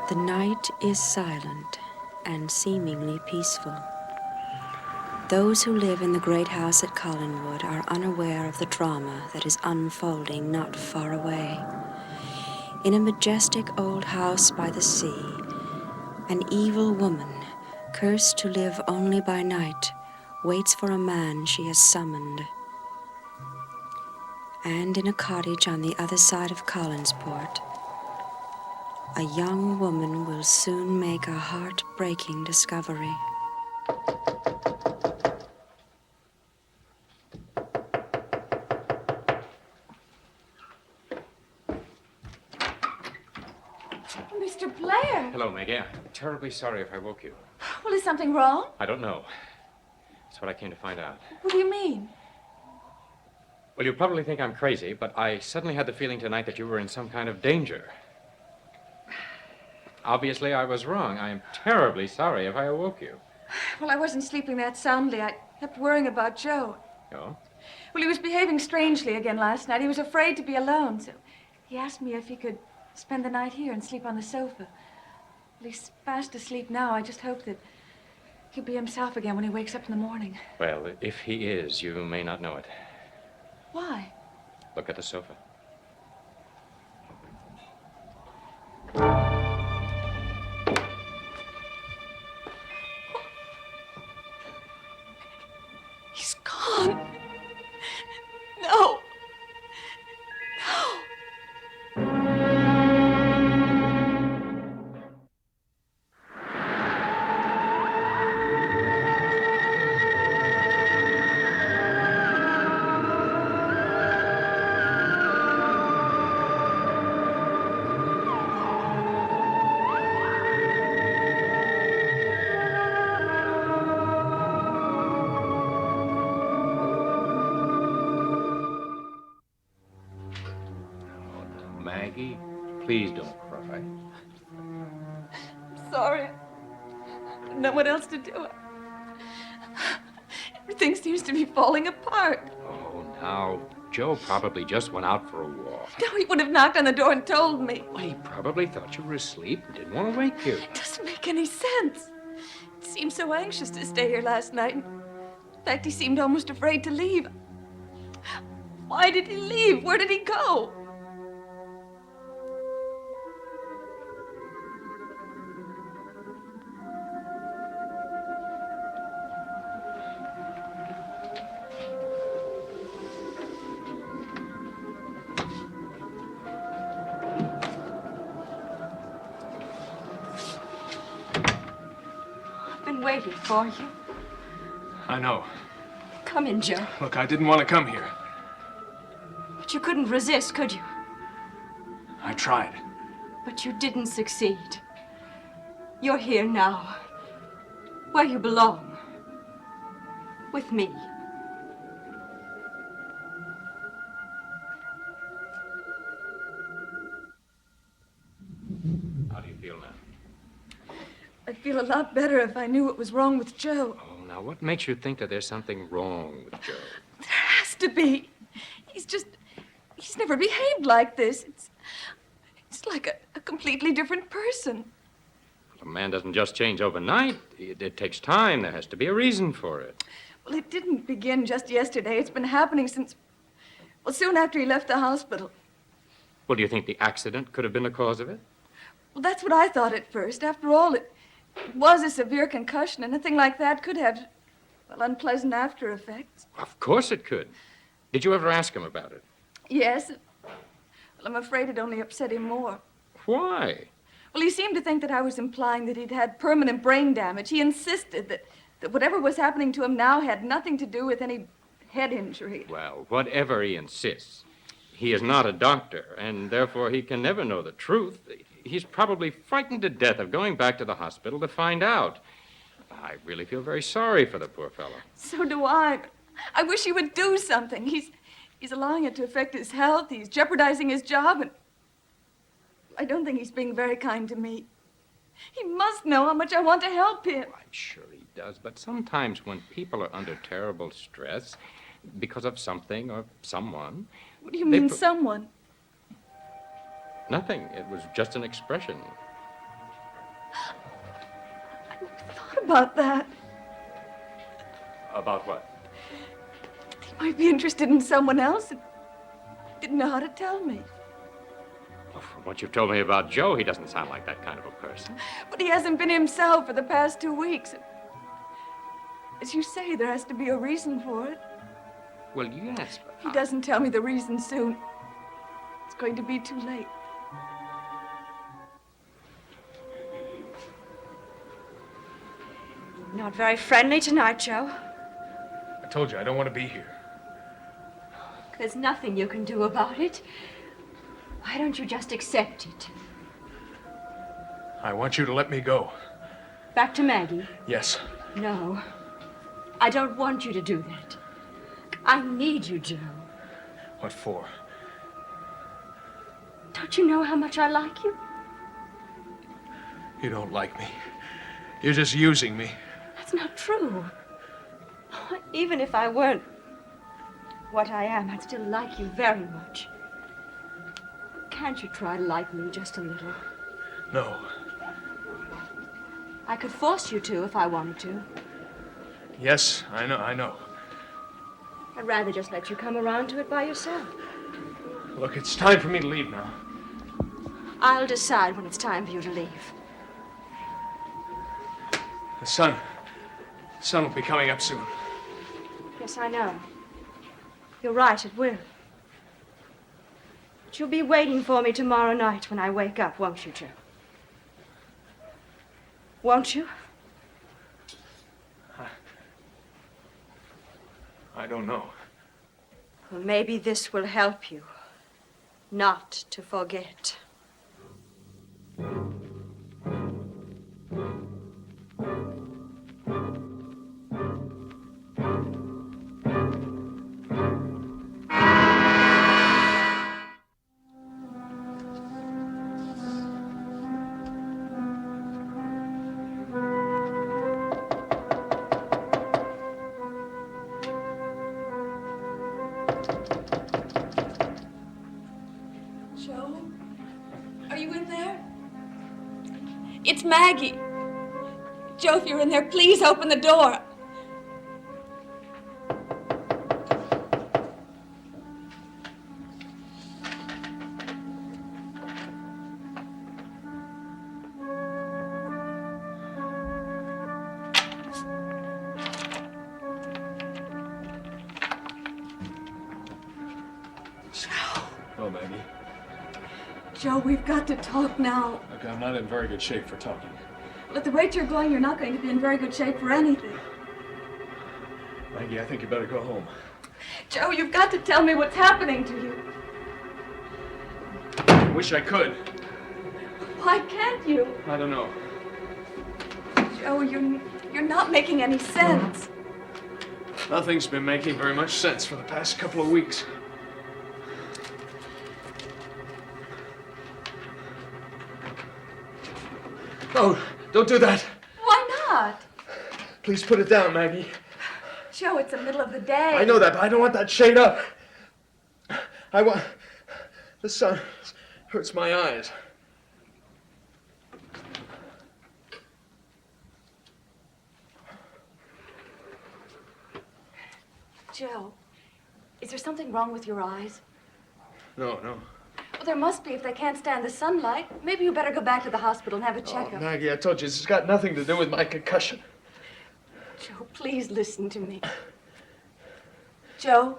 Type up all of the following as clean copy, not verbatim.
The night is silent and seemingly peaceful. Those who live in the great house at Collinwood are unaware of the drama that is unfolding not far away. In a majestic old house by the sea, an evil woman, cursed to live only by night, waits for a man she has summoned. And in a cottage on the other side of Collinsport, a young woman will soon make a heart-breaking discovery. Mr. Blair! Hello, Maggie. I'm terribly sorry if I woke you. Well, is something wrong? I don't know. That's what I came to find out. What do you mean? Well, you probably think I'm crazy, but I suddenly had the feeling tonight that you were in some kind of danger. Obviously, I was wrong. I am terribly sorry if I awoke you. Well, I wasn't sleeping that soundly. I kept worrying about Joe. Oh? Well, he was behaving strangely again last night. He was afraid to be alone, so he asked me if he could spend the night here and sleep on the sofa. Well, he's fast asleep now. I just hope that he'll be himself again when he wakes up in the morning. Well, if he is, you may not know it. Why? Look at the sofa. He's gone. No. No. Maggie, please don't cry. I'm sorry. I don't know what else to do. Everything seems to be falling apart. Oh, now, Joe probably just went out for a walk. No, he would have knocked on the door and told me. Well, he probably thought you were asleep and didn't want to wake you. It doesn't make any sense. He seemed so anxious to stay here last night. In fact, he seemed almost afraid to leave. Why did he leave? Where did he go? I've been waiting for you. I know. Come in, Joe. Look, I didn't want to come here. But you couldn't resist, could you? I tried. But you didn't succeed. You're here now, where you belong, with me. How do you feel now? I'd feel a lot better if I knew what was wrong with Joe. Oh, now, what makes you think that there's something wrong with Joe? There has to be. He's never behaved like this. It's like a completely different person. A man doesn't just change overnight. It takes time. There has to be a reason for it. Well, it didn't begin just yesterday. It's been happening since, well, soon after he left the hospital. Well, do you think the accident could have been the cause of it? Well, that's what I thought at first. After all, it was a severe concussion, and a thing like that could have, well, unpleasant after effects. Of course it could. Did you ever ask him about it? Yes. Well, I'm afraid it only upset him more. Why? Well, he seemed to think that I was implying that he'd had permanent brain damage. He insisted that whatever was happening to him now had nothing to do with any head injury. Well, whatever he insists, he is not a doctor, and therefore he can never know the truth. He's probably frightened to death of going back to the hospital to find out. I really feel very sorry for the poor fellow. So do I. I wish he would do something. He's allowing it to affect his health. He's jeopardizing his job, and I don't think he's being very kind to me. He must know how much I want to help him. I'm sure he does, but sometimes when people are under terrible stress because of something or someone... What do you mean, someone? Nothing. It was just an expression. about that. About what? He might be interested in someone else and didn't know how to tell me. Well, from what you've told me about Joe, he doesn't sound like that kind of a person. But he hasn't been himself for the past 2 weeks. As you say, there has to be a reason for it. Well, yes, but... If he doesn't tell me the reason soon, it's going to be too late. Not very friendly tonight, Joe. I told you I don't want to be here. There's nothing you can do about it. Why don't you just accept it? I want you to let me go. Back to Maggie? Yes. No. I don't want you to do that. I need you, Joe. What for? Don't you know how much I like you? You don't like me. You're just using me. That's not true. Even if I weren't what I am, I'd still like you very much. Can't you try to like me just a little? No. I could force you to if I wanted to. Yes, I know. I'd rather just let you come around to it by yourself. Look, it's time for me to leave now. I'll decide when it's time for you to leave. The sun will be coming up soon. Yes, I know. You're right, it will. But you'll be waiting for me tomorrow night when I wake up, won't you, Joe? Won't you? I don't know. Well, maybe this will help you not to forget. Joe? Are you in there? It's Maggie. Joe, if you're in there, please open the door. Oh, Maggie. Joe, we've got to talk now. Look, I'm not in very good shape for talking. Well, at the rate you're going, you're not going to be in very good shape for anything. Maggie, I think you better go home. Joe, you've got to tell me what's happening to you. I wish I could. Why can't you? I don't know. Joe, you're not making any sense. Nothing's been making very much sense for the past couple of weeks. No, don't do that. Why not? Please put it down, Maggie. Joe, it's the middle of the day. I know that, but I don't want that shade up. I want... The sun hurts my eyes. Joe, is there something wrong with your eyes? No. Well, there must be if they can't stand the sunlight. Maybe you better go back to the hospital and have a checkup. Maggie, I told you, this has got nothing to do with my concussion. Joe, please listen to me. Joe?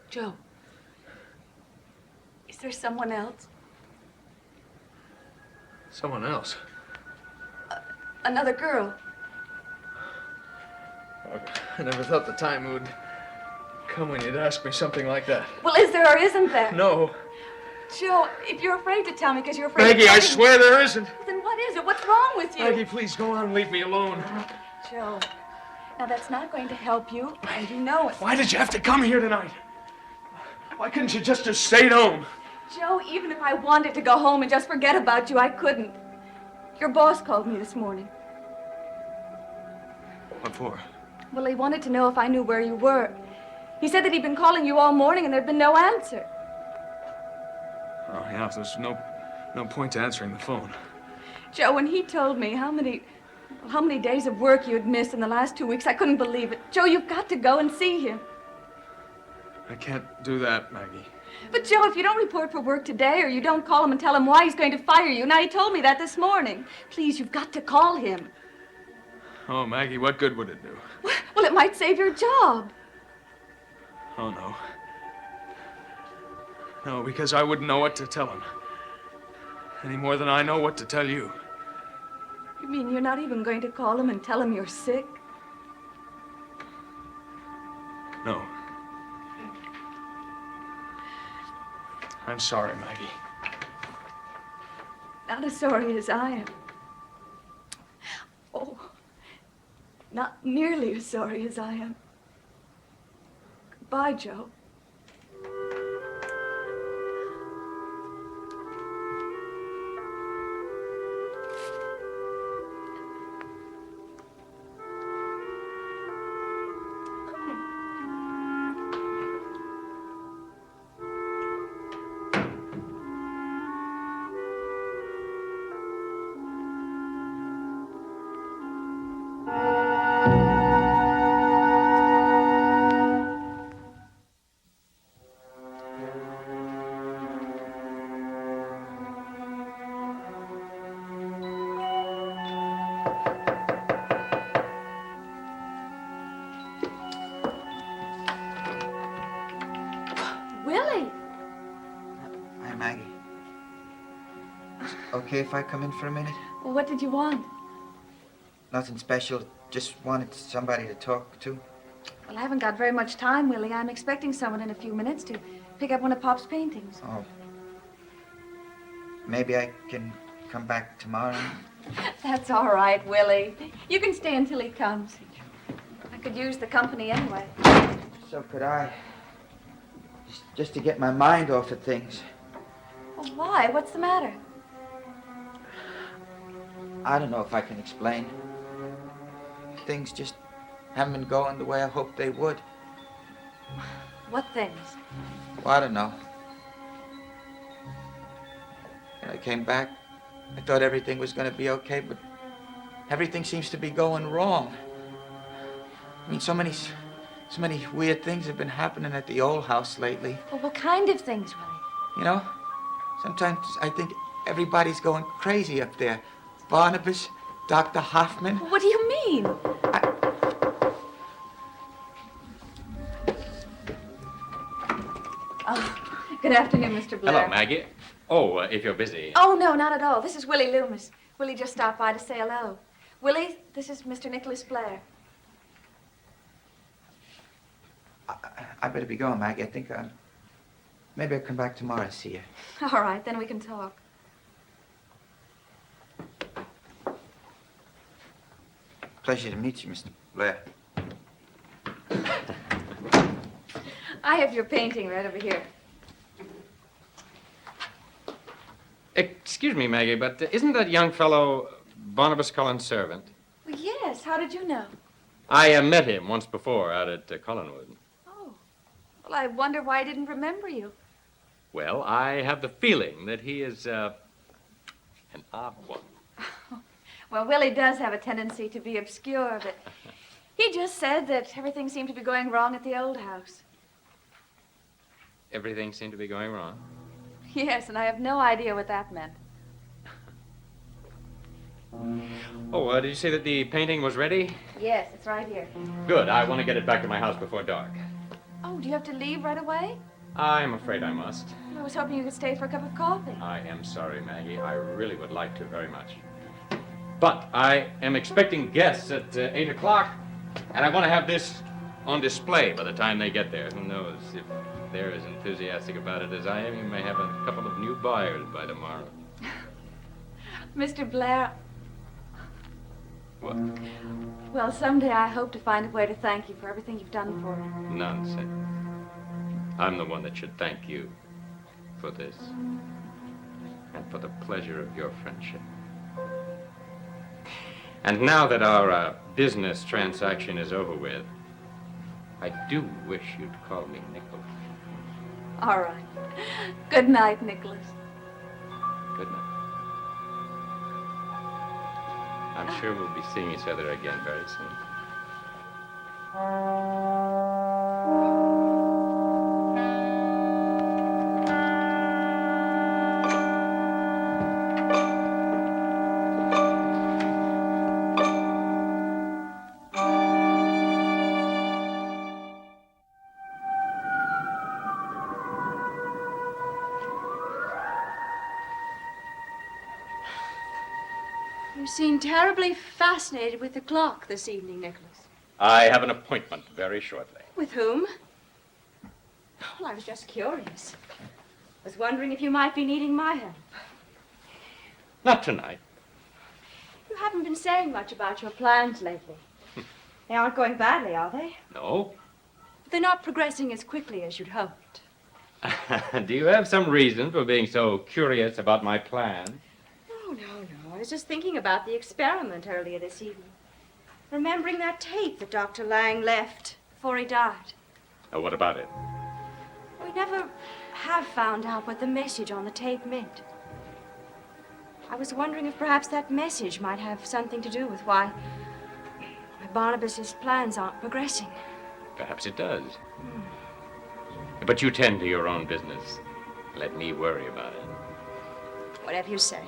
Joe? Is there someone else? Someone else? Another girl? I never thought the time would come when you'd ask me something like that. Well, is there or isn't there? No. Joe, if you're afraid to tell me because you're afraid Maggie, of I telling swear there isn't. me, then what is it? What's wrong with you? Maggie, please go on and leave me alone. Joe, now that's not going to help you, and you know it. Why did you have to come here tonight? Why couldn't you just have stayed home? Joe, even if I wanted to go home and just forget about you, I couldn't. Your boss called me this morning. What for? Well, he wanted to know if I knew where you were. He said that he'd been calling you all morning and there'd been no answer. Oh, yeah, there's no point to answering the phone. Joe, when he told me how many Well, how many days of work you'd missed in the last 2 weeks, I couldn't believe it. Joe, you've got to go and see him. I can't do that, Maggie. But, Joe, if you don't report for work today or you don't call him and tell him why he's going to fire you, now he told me that this morning. Please, you've got to call him. Oh, Maggie, what good would it do? Well, it might save your job. Oh, no. No, because I wouldn't know what to tell him. Any more than I know what to tell you. You mean you're not even going to call him and tell him you're sick? No. I'm sorry, Maggie. Not as sorry as I am. Oh, not nearly as sorry as I am. Goodbye, Joe. Willie! Hi, Maggie. Okay if I come in for a minute? Well, what did you want? Nothing special. Just wanted somebody to talk to. Well, I haven't got very much time, Willie. I'm expecting someone in a few minutes to pick up one of Pop's paintings. Oh. Maybe I can come back tomorrow. That's all right, Willie. You can stay until he comes. I could use the company anyway. So could I. Just to get my mind off of things. Well, why? What's the matter? I don't know if I can explain. Things just haven't been going the way I hoped they would. What things? Well, I don't know. When I came back, I thought everything was going to be okay, but everything seems to be going wrong. I mean, so many weird things have been happening at the old house lately. Well, what kind of things, Willie? You know, sometimes I think everybody's going crazy up there. Barnabas, Dr. Hoffman. What do you mean? Oh, good afternoon, Mr. Blair. Hello, Maggie. Oh, if you're busy. Oh, no, not at all. This is Willie Loomis. Willie just stopped by to say hello. Willie, this is Mr. Nicholas Blair. I better be going, Maggie. I think maybe I'll come back tomorrow and see you. All right, then we can talk. Pleasure to meet you, Mr. Blair. I have your painting right over here. Excuse me, Maggie, but isn't that young fellow Barnabas Cullen's servant? Well, yes. How did you know? I met him once before out at Collinwood. Oh. Well, I wonder why I didn't remember you. Well, I have the feeling that he is an odd one. Well, Willie does have a tendency to be obscure, but he just said that everything seemed to be going wrong at the old house. Everything seemed to be going wrong. Yes, and I have no idea what that meant. Oh, did you say that the painting was ready? Yes, it's right here. Good. I want to get it back to my house before dark. Oh, do you have to leave right away? I'm afraid I must. I was hoping you could stay for a cup of coffee. I am sorry, Maggie. I really would like to very much. But I am expecting guests at 8 o'clock, and I want to have this on display by the time they get there. Who knows? If they're as enthusiastic about it as I am, you may have a couple of new buyers by tomorrow. Mr. Blair, What? well, someday I hope to find a way to thank you for everything you've done for me. Nonsense. I'm the one that should thank you for this and for the pleasure of your friendship. And now that our business transaction is over with, I do wish you'd call me Nicholas. All right. Good night, Nicholas. Good night. I'm sure we'll be seeing each other again very soon. You seem terribly fascinated with the clock this evening, Nicholas. I have an appointment very shortly. With whom? Well, I was just curious. I was wondering if you might be needing my help. Not tonight. You haven't been saying much about your plans lately. They aren't going badly, are they? No. They're not progressing as quickly as you'd hoped. Do you have some reason for being so curious about my plan? Oh, no. I was just thinking about the experiment earlier this evening. Remembering that tape that Dr. Lang left before he died. Oh, what about it? We never have found out what the message on the tape meant. I was wondering if perhaps that message might have something to do with why Barnabas's plans aren't progressing. Perhaps it does. But you tend to your own business. Let me worry about it. Whatever you say.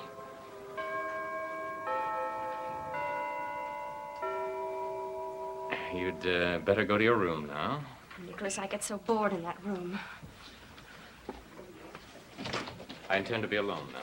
You'd better go to your room now. Nicholas, I get so bored in that room. I intend to be alone now.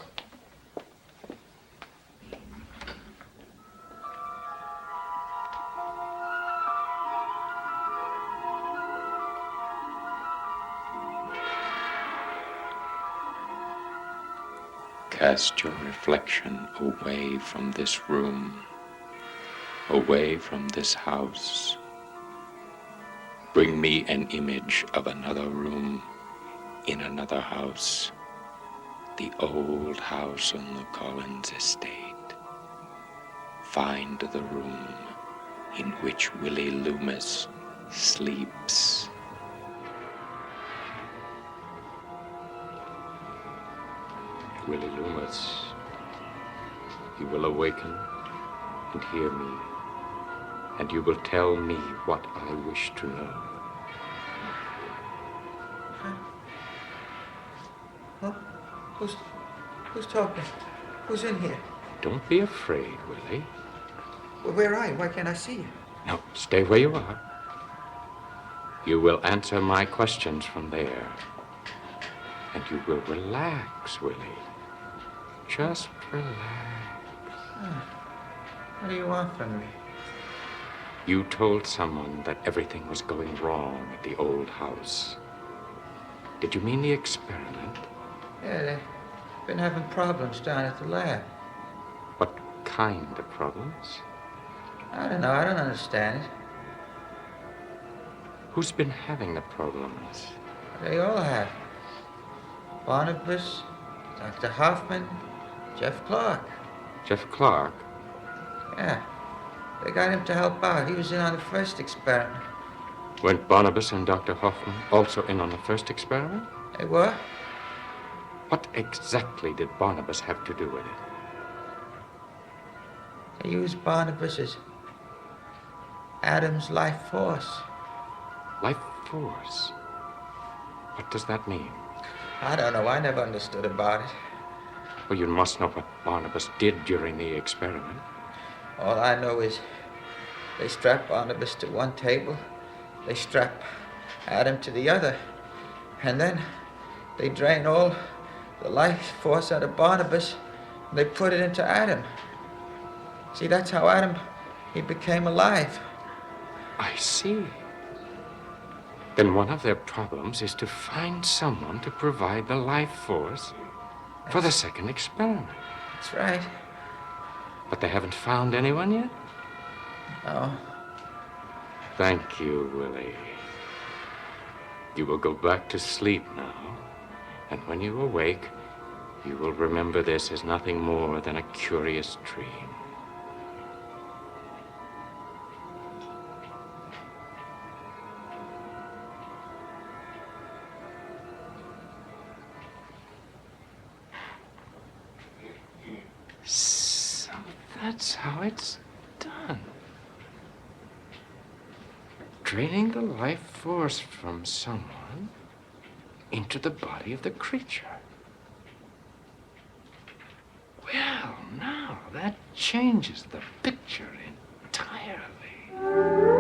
Cast your reflection away from this room, away from this house. Bring me an image of another room in another house, the old house on the Collins estate. Find the room in which Willie Loomis sleeps. Willie Loomis, you will awaken and hear me, and you will tell me what I wish to know. Huh? Who's talking? Who's in here? Don't be afraid, Willie. Well, where are you? Why can't I see you? No, stay where you are. You will answer my questions from there. And you will relax, Willie. Just relax. What do you want from me? You told someone that everything was going wrong at the old house. Did you mean the experiment? Yeah, they've been having problems down at the lab. What kind of problems? I don't know. I don't understand it. Who's been having the problems? They all have. Barnabas, Dr. Hoffman, Jeff Clark. Jeff Clark? Yeah. They got him to help out. He was in on the first experiment. Weren't Barnabas and Dr. Hoffman also in on the first experiment? They were? What exactly did Barnabas have to do with it? They used Barnabas as Adam's life force. Life force? What does that mean? I don't know. I never understood about it. Well, you must know what Barnabas did during the experiment. All I know is they strap Barnabas to one table, they strap Adam to the other, and then they drain all the life force out of Barnabas, and they put it into Adam. See, that's how Adam, he became alive. I see. Then one of their problems is to find someone to provide the life force for the second experiment. That's right. But they haven't found anyone yet? No. Thank you, Willie. You will go back to sleep now, and when you awake, you will remember this as nothing more than a curious dream. Something That's how it's done. Draining the life force from someone into the body of the creature. Well, now that changes the picture entirely.